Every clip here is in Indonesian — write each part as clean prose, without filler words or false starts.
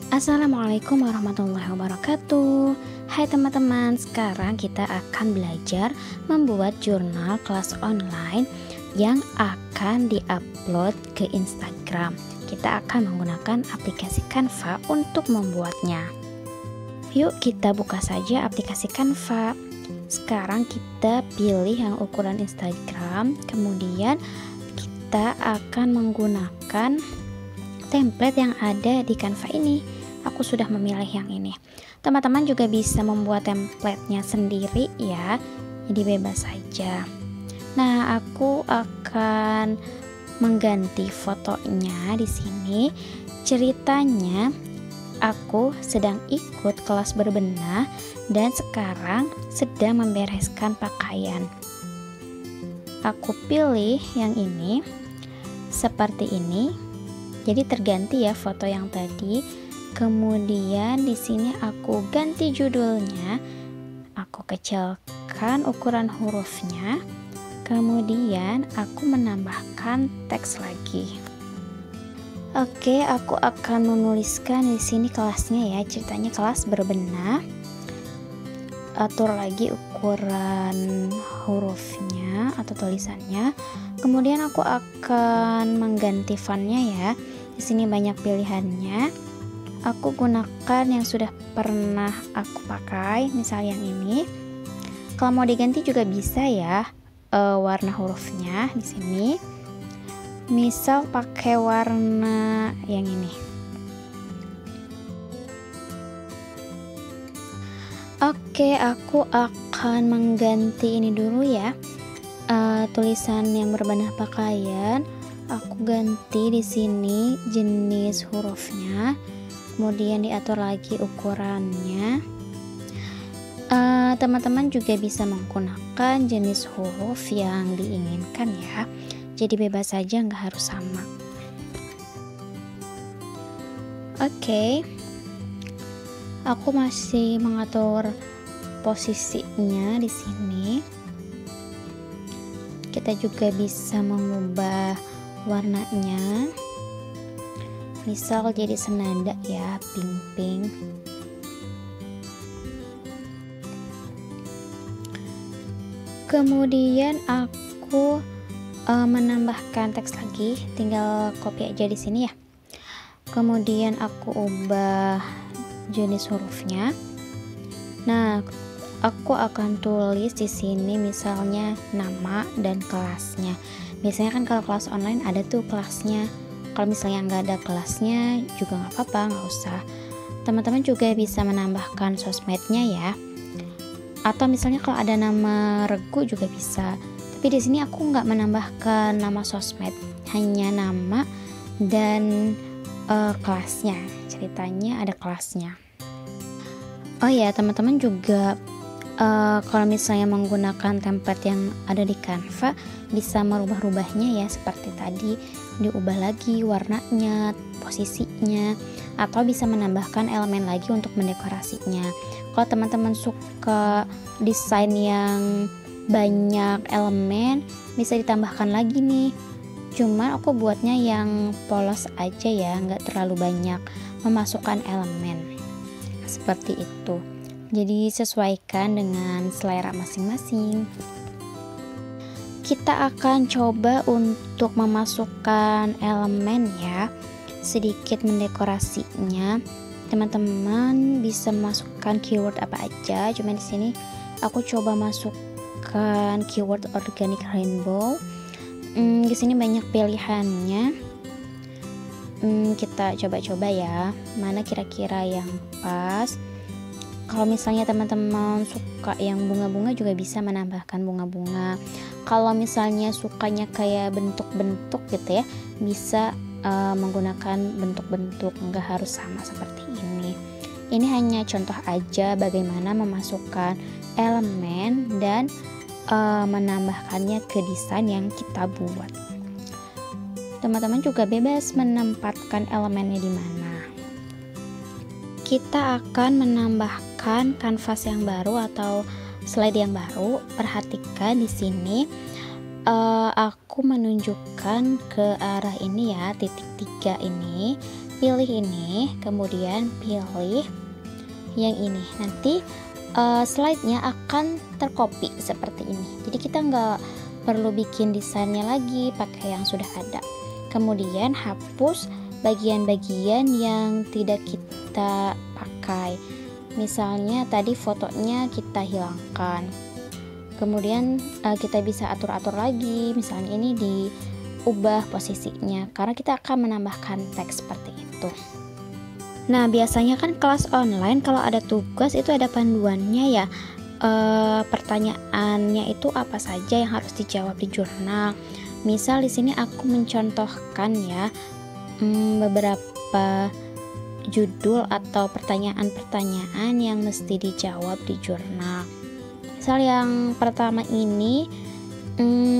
Assalamualaikum warahmatullahi wabarakatuh. Hai teman-teman, sekarang kita akan belajar membuat jurnal kelas online yang akan diupload ke Instagram. Kita akan menggunakan aplikasi Canva untuk membuatnya. Yuk kita buka saja aplikasi Canva. Sekarang kita pilih yang ukuran Instagram, kemudian kita akan menggunakan template yang ada di Canva ini. Aku sudah memilih yang ini. Teman-teman juga bisa membuat templatenya sendiri ya, jadi bebas saja. Nah, aku akan mengganti fotonya di sini. Ceritanya, aku sedang ikut kelas berbenah dan sekarang sedang membereskan pakaian. Aku pilih yang ini, seperti ini. Jadi terganti ya foto yang tadi. Kemudian di sini aku ganti judulnya, aku kecilkan ukuran hurufnya, kemudian aku menambahkan teks lagi. Oke, aku akan menuliskan di sini kelasnya ya, ceritanya kelas berbenah. Atur lagi ukuran hurufnya atau tulisannya. Kemudian aku akan mengganti fontnya ya. Di sini banyak pilihannya. Aku gunakan yang sudah pernah aku pakai, misal yang ini. Kalau mau diganti juga bisa ya, warna hurufnya di sini. Misal pakai warna yang ini. Oke, aku akan mengganti ini dulu ya. Tulisan yang berbenah pakaian, aku ganti di sini jenis hurufnya. Kemudian diatur lagi ukurannya. Teman-teman juga bisa menggunakan jenis huruf yang diinginkan ya. Jadi bebas saja, nggak harus sama. Oke. Aku masih mengatur posisinya di sini. Kita juga bisa mengubah warnanya. Misal jadi senada ya, pink-pink. Kemudian aku menambahkan teks lagi, tinggal copy aja di sini ya. Kemudian aku ubah jenis hurufnya. Nah, aku akan tulis di sini misalnya nama dan kelasnya. Biasanya kan kalau kelas online ada tuh kelasnya. Kalau misalnya nggak ada kelasnya juga nggak apa-apa, nggak usah. Teman-teman juga bisa menambahkan sosmednya ya. Atau misalnya kalau ada nama regu juga bisa. Tapi di sini aku nggak menambahkan nama sosmed, hanya nama dan kelasnya. Ceritanya ada kelasnya. Oh ya, teman-teman juga kalau misalnya menggunakan template yang ada di Canva, bisa merubah-rubahnya ya, seperti tadi diubah lagi warnanya, posisinya, atau bisa menambahkan elemen lagi untuk mendekorasinya. Kalau teman-teman suka desain yang banyak elemen, bisa ditambahkan lagi nih. Cuma aku buatnya yang polos aja ya, nggak terlalu banyak memasukkan elemen, seperti itu. Jadi sesuaikan dengan selera masing-masing. Kita akan coba untuk memasukkan elemen ya, sedikit mendekorasinya. Teman-teman bisa memasukkan keyword apa aja. Cuma di sini aku coba masukkan keyword organic rainbow. Di sini banyak pilihannya. Kita coba-coba ya, mana kira-kira yang pas. Kalau misalnya teman-teman suka yang bunga-bunga juga bisa menambahkan bunga-bunga. Kalau misalnya sukanya kayak bentuk-bentuk gitu ya, bisa menggunakan bentuk-bentuk, nggak harus sama seperti ini. Ini hanya contoh aja bagaimana memasukkan elemen dan menambahkannya ke desain yang kita buat. Teman-teman juga bebas menempatkan elemennya di mana. Kita akan menambahkan kanvas yang baru atau slide yang baru. Perhatikan di sini aku menunjukkan ke arah ini ya, titik 3 ini. pilih ini, kemudian pilih yang ini. Nanti slide-nya akan tercopy seperti ini. Jadi kita nggak perlu bikin desainnya lagi pakai yang sudah ada. Kemudian hapus bagian-bagian yang tidak kita pakai. Misalnya tadi fotonya kita hilangkan. Kemudian kita bisa atur-atur lagi. Misalnya ini diubah posisinya karena kita akan menambahkan teks seperti itu. Nah, biasanya kan kelas online kalau ada tugas itu ada panduannya ya. Pertanyaannya itu apa saja yang harus dijawab di jurnal. Misal di sini aku mencontohkan ya beberapa judul atau pertanyaan-pertanyaan yang mesti dijawab di jurnal. Misal yang pertama ini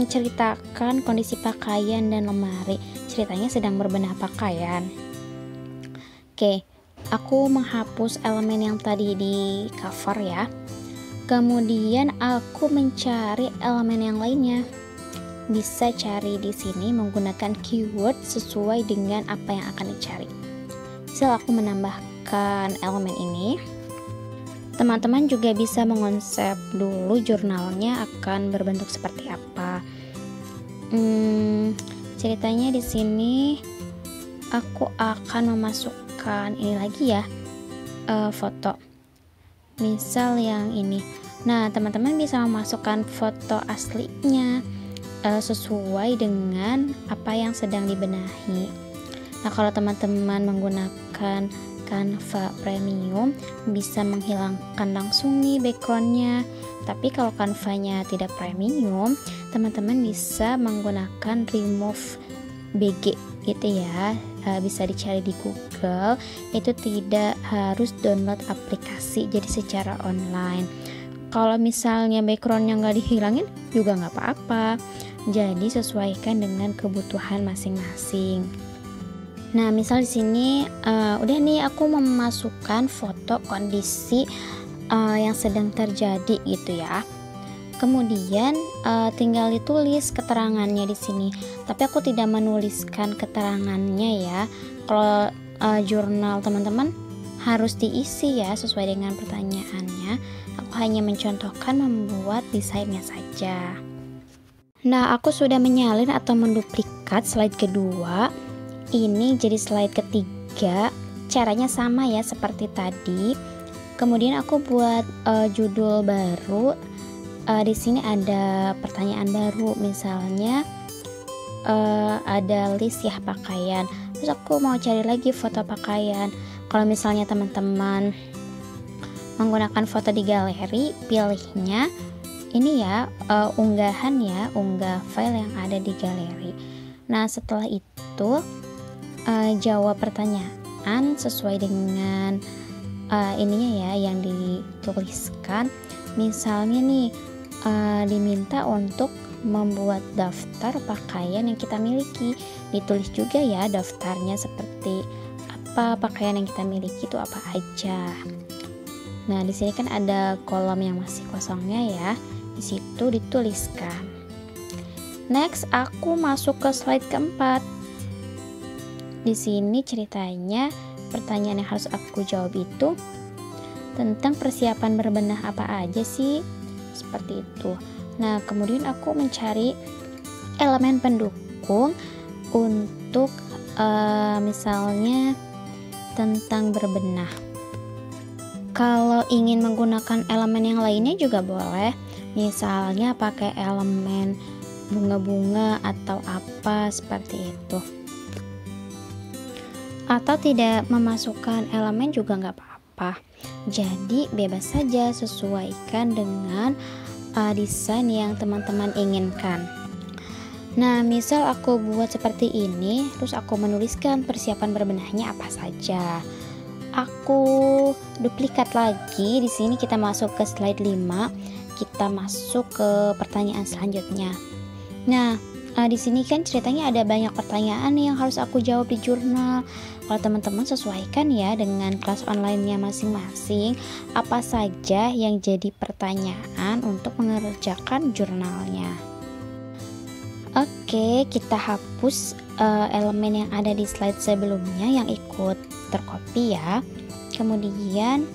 ceritakan kondisi pakaian dan lemari. Ceritanya sedang berbenah pakaian. Oke. Aku menghapus elemen yang tadi di cover ya. Kemudian aku mencari elemen yang lainnya. Bisa cari di sini menggunakan keyword sesuai dengan apa yang akan dicari. Misal aku menambahkan elemen ini. Teman-teman juga bisa mengonsep dulu jurnalnya akan berbentuk seperti apa. Ceritanya di sini aku akan memasukkan ini lagi ya, foto. Misal yang ini. Nah, teman-teman bisa memasukkan foto aslinya sesuai dengan apa yang sedang dibenahi. Nah, kalau teman-teman menggunakan Canva Premium bisa menghilangkan langsung nih backgroundnya. Tapi kalau Canva-nya tidak premium, teman-teman bisa menggunakan remove BG gitu ya. Bisa dicari di Google. Itu tidak harus download aplikasi, jadi secara online. Kalau misalnya backgroundnya nggak dihilangin juga nggak apa-apa. Jadi sesuaikan dengan kebutuhan masing-masing. Nah, misal di sini udah nih aku memasukkan foto kondisi yang sedang terjadi gitu ya. Kemudian tinggal ditulis keterangannya di sini. Tapi aku tidak menuliskan keterangannya ya. Kalau jurnal teman-teman harus diisi ya sesuai dengan pertanyaannya. Aku hanya mencontohkan membuat desainnya saja. Nah, aku sudah menyalin atau menduplikat slide kedua. Ini jadi slide ketiga. Caranya sama ya seperti tadi. Kemudian aku buat judul baru. Di sini ada pertanyaan baru, misalnya ada list ya pakaian. Terus aku mau cari lagi foto pakaian. Kalau misalnya teman-teman menggunakan foto di galeri, pilihnya ini ya, unggahan ya, unggah file yang ada di galeri. Nah, setelah itu jawab pertanyaan sesuai dengan ininya ya yang dituliskan. Misalnya nih diminta untuk membuat daftar pakaian yang kita miliki. Ditulis juga ya daftarnya seperti apa, pakaian yang kita miliki itu apa aja. Nah, di sini kan ada kolom yang masih kosongnya ya. Di situ dituliskan. Next, aku masuk ke slide keempat. Di sini ceritanya pertanyaan yang harus aku jawab itu tentang persiapan berbenah apa aja sih, seperti itu. Nah, kemudian aku mencari elemen pendukung untuk misalnya tentang berbenah. Kalau ingin menggunakan elemen yang lainnya juga boleh, misalnya pakai elemen bunga-bunga atau apa seperti itu. Atau tidak memasukkan elemen juga nggak apa-apa. Jadi bebas saja, sesuaikan dengan desain yang teman-teman inginkan. Nah, misal aku buat seperti ini, terus aku menuliskan persiapan berbenahnya apa saja. Aku duplikat lagi. Di sini kita masuk ke slide 5. Kita masuk ke pertanyaan selanjutnya. Nah, di sini kan ceritanya ada banyak pertanyaan yang harus aku jawab di jurnal. Kalau teman-teman sesuaikan ya dengan kelas online-nya masing-masing, apa saja yang jadi pertanyaan untuk mengerjakan jurnalnya. Oke, kita hapus elemen yang ada di slide sebelumnya yang ikut tercopy ya. Kemudian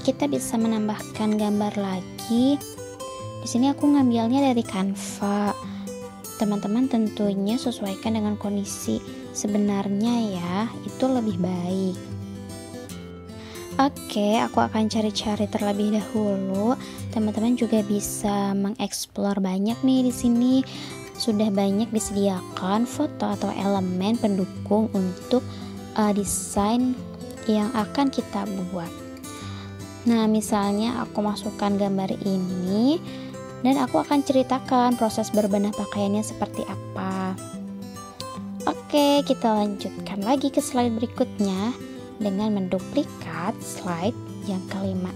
kita bisa menambahkan gambar lagi. Di sini aku ngambilnya dari Canva. Teman-teman tentunya sesuaikan dengan kondisi sebenarnya ya, itu lebih baik. Oke, aku akan cari-cari terlebih dahulu. Teman-teman juga bisa mengeksplor banyak nih di sini. Sudah banyak disediakan foto atau elemen pendukung untuk desain yang akan kita buat. Nah, misalnya aku masukkan gambar ini dan aku akan ceritakan proses berbenah pakaiannya seperti apa. Oke, kita lanjutkan lagi ke slide berikutnya dengan menduplikat slide yang kelima.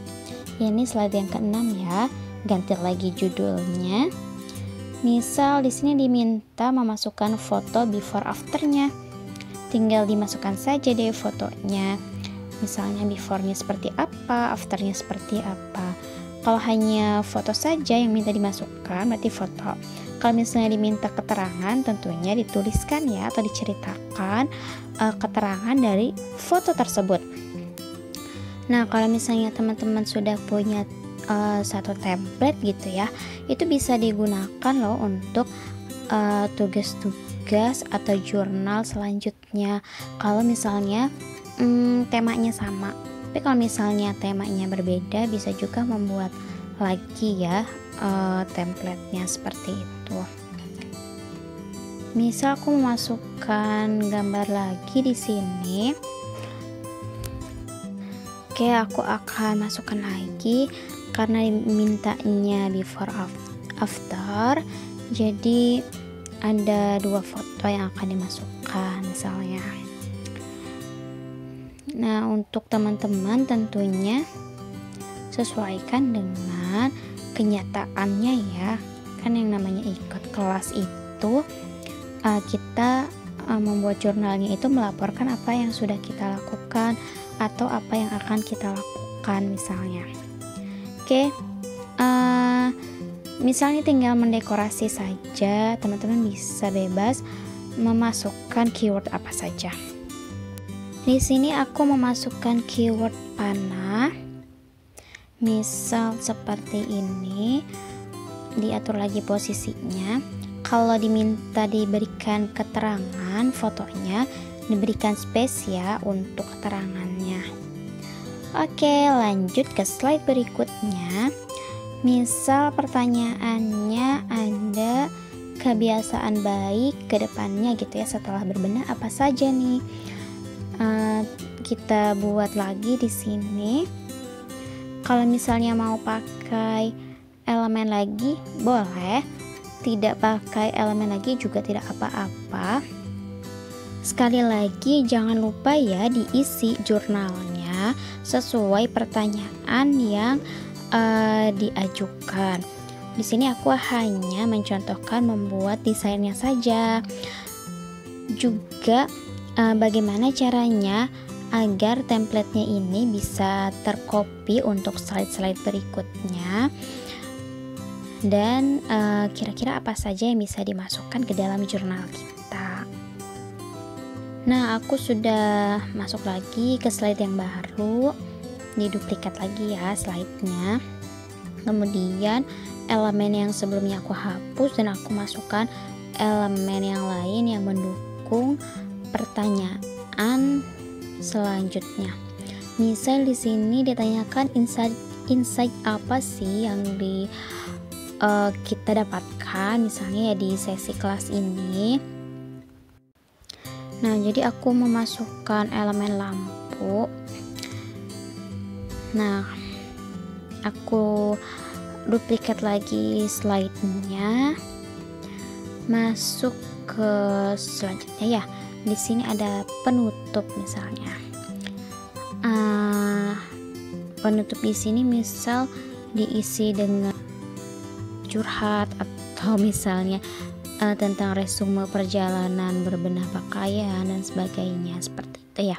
Ini slide yang keenam ya. Ganti lagi judulnya. Misal di sini diminta memasukkan foto before afternya. Tinggal dimasukkan saja deh fotonya. Misalnya before-nya seperti apa, after-nya seperti apa. Kalau hanya foto saja yang minta dimasukkan, berarti foto. Kalau misalnya diminta keterangan, tentunya dituliskan ya atau diceritakan keterangan dari foto tersebut. Nah, kalau misalnya teman-teman sudah punya satu template gitu ya, itu bisa digunakan loh untuk tugas-tugas atau jurnal selanjutnya. Kalau misalnya temanya sama, tapi kalau misalnya temanya berbeda, bisa juga membuat lagi ya template-nya seperti itu. Misal aku memasukkan gambar lagi di sini. Oke, aku akan masukkan lagi karena mintanya before after. Jadi ada dua foto yang akan dimasukkan misalnya. Nah, untuk teman-teman tentunya sesuaikan dengan kenyataannya ya. Kan yang namanya ikut kelas itu kita membuat jurnalnya itu melaporkan apa yang sudah kita lakukan atau apa yang akan kita lakukan misalnya. Oke, misalnya tinggal mendekorasi saja, teman-teman bisa bebas memasukkan keyword apa saja. Di sini aku memasukkan keyword panah. Misal seperti ini, diatur lagi posisinya. Kalau diminta diberikan keterangan fotonya, diberikan space ya untuk keterangannya. Oke, lanjut ke slide berikutnya. Misal pertanyaannya ada kebiasaan baik ke depannya gitu ya, setelah berbenah apa saja nih. Kita buat lagi di sini. Kalau misalnya mau pakai elemen lagi boleh, tidak pakai elemen lagi juga tidak apa-apa. Sekali lagi jangan lupa ya diisi jurnalnya sesuai pertanyaan yang diajukan. Di sini aku hanya mencontohkan membuat desainnya saja. Juga bagaimana caranya agar template-nya ini bisa tercopy untuk slide-slide berikutnya. Dan kira-kira apa saja yang bisa dimasukkan ke dalam jurnal kita. Nah, aku sudah masuk lagi ke slide yang baru. Diduplikat lagi ya slide-nya. Kemudian elemen yang sebelumnya aku hapus dan aku masukkan elemen yang lain yang mendukung pertanyaan selanjutnya. Misal di sini ditanyakan insight apa sih yang kita dapatkan misalnya ya di sesi kelas ini. Nah, jadi aku memasukkan elemen lampu. Nah, aku duplikat lagi slide-nya. Masuk ke selanjutnya ya. Di sini ada penutup misalnya. Penutup di sini misal diisi dengan curhat atau misalnya tentang resume perjalanan berbenah pakaian dan sebagainya seperti itu ya.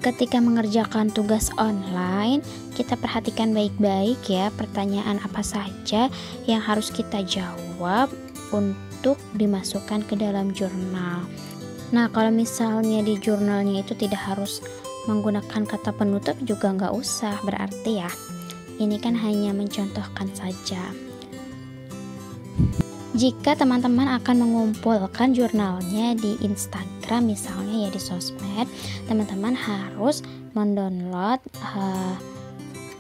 Ketika mengerjakan tugas online, kita perhatikan baik-baik ya pertanyaan apa saja yang harus kita jawab untuk untuk dimasukkan ke dalam jurnal. Nah, kalau misalnya di jurnalnya itu tidak harus menggunakan kata penutup juga nggak usah berarti ya. Ini kan hanya mencontohkan saja. Jika teman-teman akan mengumpulkan jurnalnya di Instagram misalnya ya, di sosmed, teman-teman harus mendownload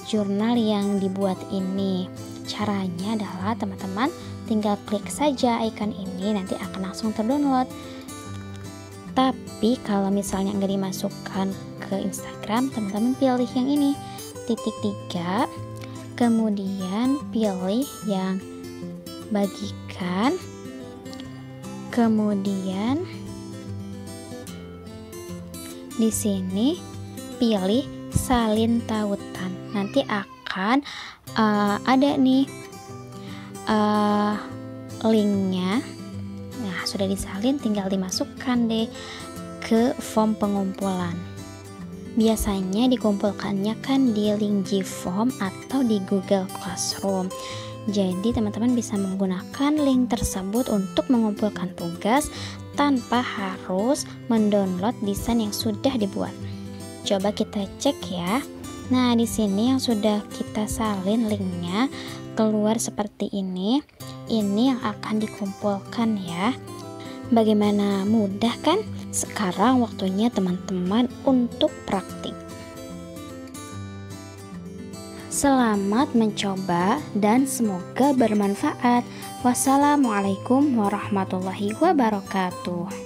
jurnal yang dibuat ini. Caranya adalah teman-teman tinggal klik saja icon ini, nanti akan langsung terdownload. Tapi kalau misalnya nggak dimasukkan ke Instagram, teman-teman pilih yang ini, titik 3, kemudian pilih yang bagikan, kemudian di sini pilih salin tautan. Nanti akan ada nih linknya. Nah, sudah disalin, tinggal dimasukkan deh ke form pengumpulan. Biasanya dikumpulkannya kan di link Gform atau di Google Classroom. Jadi teman-teman bisa menggunakan link tersebut untuk mengumpulkan tugas tanpa harus mendownload desain yang sudah dibuat. Coba kita cek ya. Nah, di sini yang sudah kita salin linknya keluar seperti ini. Ini yang akan dikumpulkan ya. Bagaimana mudah kan? Sekarang waktunya teman-teman untuk praktik. Selamat mencoba dan semoga bermanfaat. Wassalamualaikum warahmatullahi wabarakatuh.